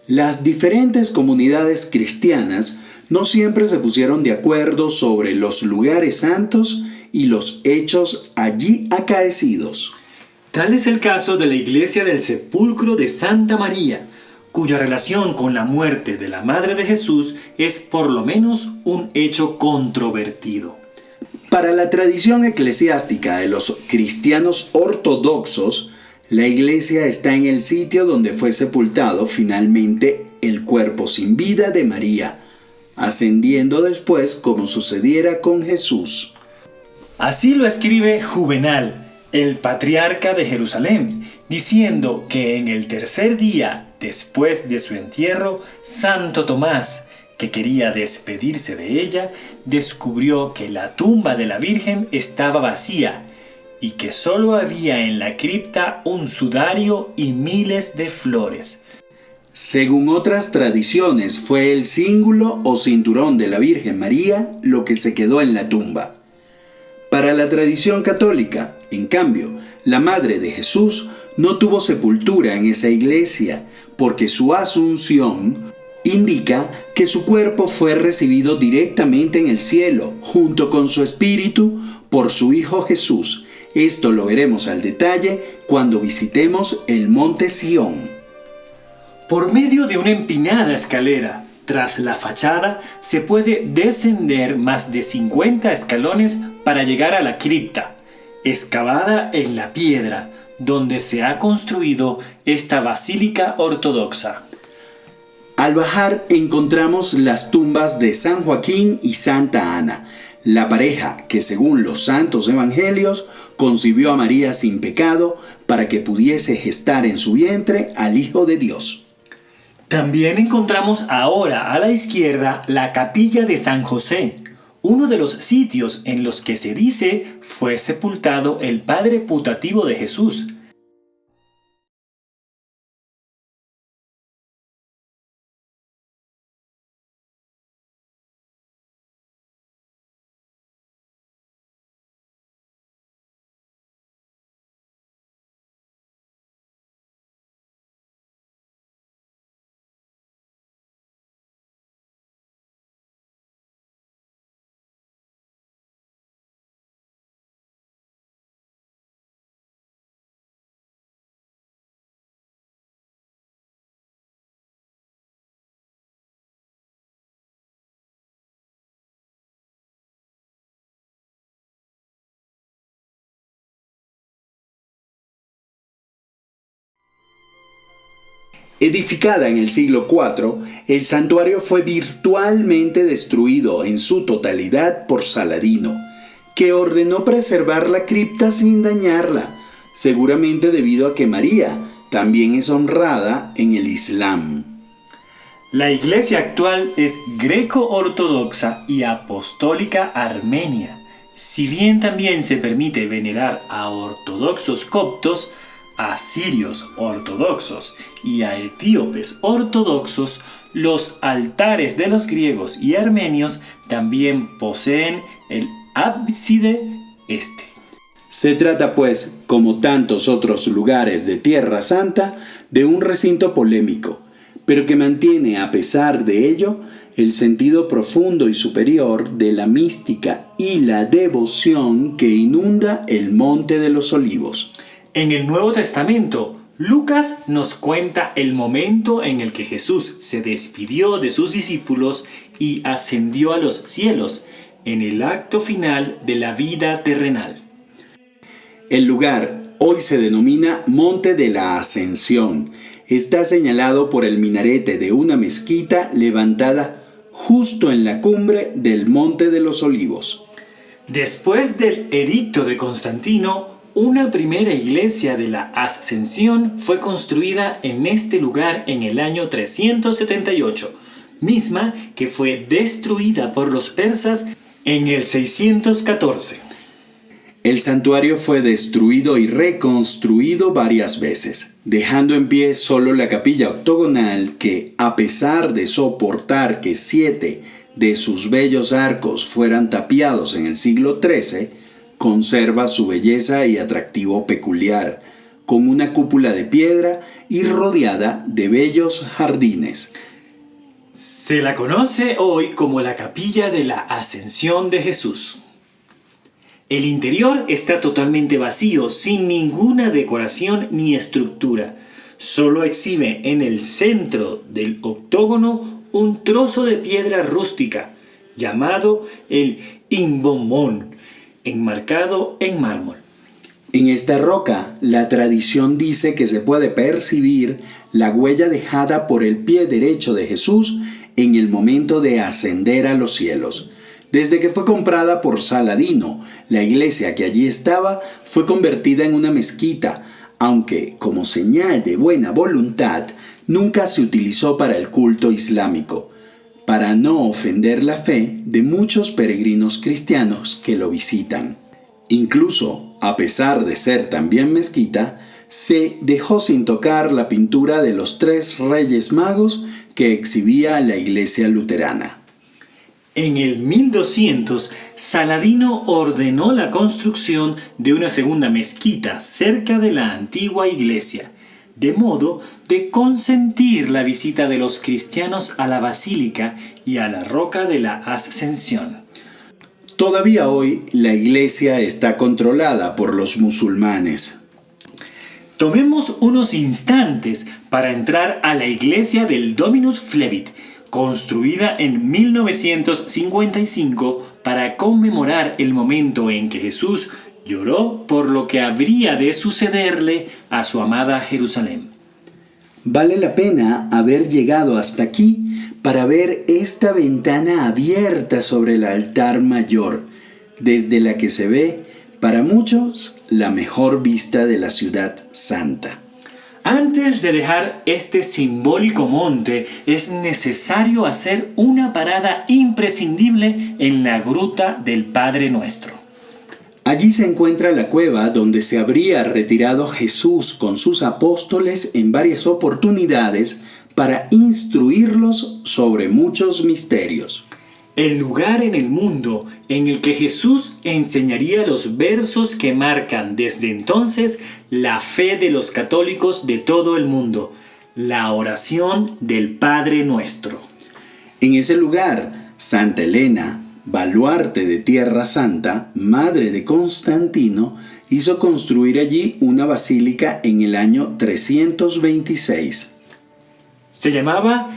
Las diferentes comunidades cristianas no siempre se pusieron de acuerdo sobre los lugares santos y los hechos allí acaecidos. Tal es el caso de la iglesia del Sepulcro de Santa María, cuya relación con la muerte de la Madre de Jesús es por lo menos un hecho controvertido. Para la tradición eclesiástica de los cristianos ortodoxos, la iglesia está en el sitio donde fue sepultado finalmente el cuerpo sin vida de María, ascendiendo después como sucediera con Jesús. Así lo escribe Juvenal, el patriarca de Jerusalén, diciendo que en el tercer día después de su entierro, Santo Tomás, que quería despedirse de ella, descubrió que la tumba de la Virgen estaba vacía y que solo había en la cripta un sudario y miles de flores. Según otras tradiciones, fue el cíngulo o cinturón de la Virgen María lo que se quedó en la tumba. Para la tradición católica, en cambio, la Madre de Jesús no tuvo sepultura en esa iglesia, porque su asunción indica que su cuerpo fue recibido directamente en el cielo, junto con su espíritu, por su Hijo Jesús. Esto lo veremos al detalle cuando visitemos el Monte Sión. Por medio de una empinada escalera, tras la fachada, se puede descender más de 50 escalones para llegar a la cripta, excavada en la piedra, donde se ha construido esta basílica ortodoxa. Al bajar encontramos las tumbas de San Joaquín y Santa Ana, la pareja que según los santos evangelios concibió a María sin pecado para que pudiese gestar en su vientre al Hijo de Dios. También encontramos ahora a la izquierda la capilla de San José, uno de los sitios en los que se dice fue sepultado el padre putativo de Jesús. Edificada en el siglo IV, el santuario fue virtualmente destruido en su totalidad por Saladino, que ordenó preservar la cripta sin dañarla, seguramente debido a que María también es honrada en el Islam. La iglesia actual es greco-ortodoxa y apostólica armenia. Si bien también se permite venerar a ortodoxos coptos, a sirios ortodoxos y a etíopes ortodoxos, los altares de los griegos y armenios también poseen el ábside este. Se trata pues, como tantos otros lugares de Tierra Santa, de un recinto polémico, pero que mantiene a pesar de ello el sentido profundo y superior de la mística y la devoción que inunda el Monte de los Olivos. En el Nuevo Testamento, Lucas nos cuenta el momento en el que Jesús se despidió de sus discípulos y ascendió a los cielos, en el acto final de la vida terrenal. El lugar hoy se denomina Monte de la Ascensión. Está señalado por el minarete de una mezquita levantada justo en la cumbre del Monte de los Olivos. Después del edicto de Constantino, una primera iglesia de la Ascensión fue construida en este lugar en el año 378, misma que fue destruida por los persas en el 614. El santuario fue destruido y reconstruido varias veces, dejando en pie solo la capilla octogonal que, a pesar de soportar que 7 de sus bellos arcos fueran tapiados en el siglo XIII, conserva su belleza y atractivo peculiar, con una cúpula de piedra y rodeada de bellos jardines. Se la conoce hoy como la Capilla de la Ascensión de Jesús. El interior está totalmente vacío, sin ninguna decoración ni estructura. Solo exhibe en el centro del octógono un trozo de piedra rústica, llamado el imbomón, enmarcado en mármol. En esta roca, la tradición dice que se puede percibir la huella dejada por el pie derecho de Jesús en el momento de ascender a los cielos. Desde que fue comprada por Saladino, la iglesia que allí estaba fue convertida en una mezquita, aunque como señal de buena voluntad nunca se utilizó para el culto islámico, para no ofender la fe de muchos peregrinos cristianos que lo visitan. Incluso, a pesar de ser también mezquita, se dejó sin tocar la pintura de los 3 Reyes Magos que exhibía la iglesia luterana. En el 1200, Saladino ordenó la construcción de una segunda mezquita cerca de la antigua iglesia, de modo de consentir la visita de los cristianos a la basílica y a la roca de la Ascensión. Todavía hoy la iglesia está controlada por los musulmanes. Tomemos unos instantes para entrar a la iglesia del Dominus Flevit, construida en 1955 para conmemorar el momento en que Jesús lloró por lo que habría de sucederle a su amada Jerusalén. Vale la pena haber llegado hasta aquí para ver esta ventana abierta sobre el altar mayor, desde la que se ve, para muchos, la mejor vista de la ciudad santa. Antes de dejar este simbólico monte, es necesario hacer una parada imprescindible en la gruta del Padre Nuestro. Allí se encuentra la cueva donde se habría retirado Jesús con sus apóstoles en varias oportunidades para instruirlos sobre muchos misterios. El lugar en el mundo en el que Jesús enseñaría los versos que marcan desde entonces la fe de los católicos de todo el mundo, la oración del Padre Nuestro. En ese lugar, Santa Elena, baluarte de Tierra Santa, madre de Constantino, hizo construir allí una basílica en el año 326. Se llamaba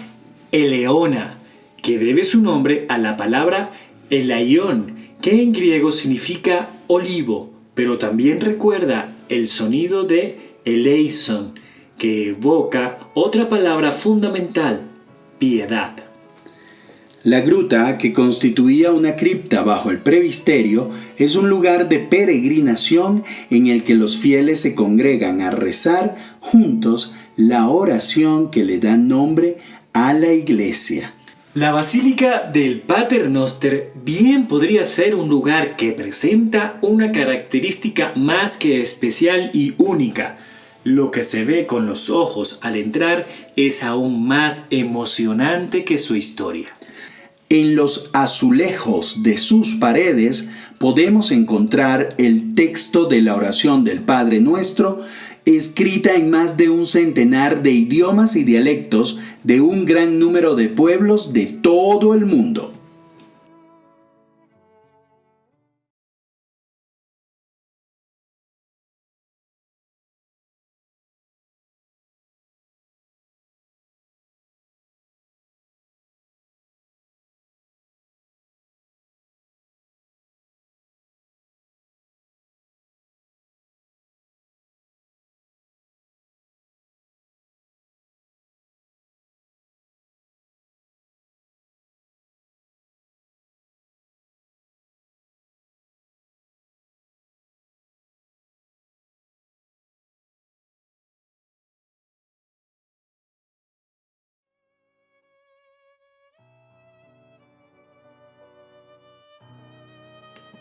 Eleona, que debe su nombre a la palabra elaión, que en griego significa olivo, pero también recuerda el sonido de eleison, que evoca otra palabra fundamental, piedad. La gruta, que constituía una cripta bajo el presbiterio, es un lugar de peregrinación en el que los fieles se congregan a rezar juntos la oración que le da nombre a la iglesia. La Basílica del Pater Noster bien podría ser un lugar que presenta una característica más que especial y única. Lo que se ve con los ojos al entrar es aún más emocionante que su historia. En los azulejos de sus paredes podemos encontrar el texto de la oración del Padre Nuestro, escrita en más de un centenar de idiomas y dialectos de un gran número de pueblos de todo el mundo.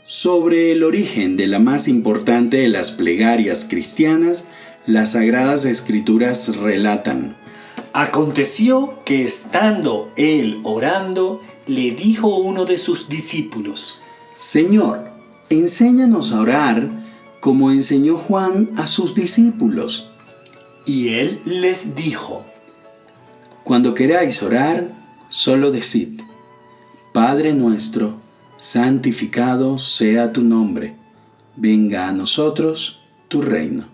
Sobre el origen de la más importante de las plegarias cristianas, las Sagradas Escrituras relatan: Aconteció que estando él orando, le dijo uno de sus discípulos: Señor, enséñanos a orar como enseñó Juan a sus discípulos. Y él les dijo: Cuando queráis orar, solo decid: Padre nuestro, santificado sea tu nombre, venga a nosotros tu reino.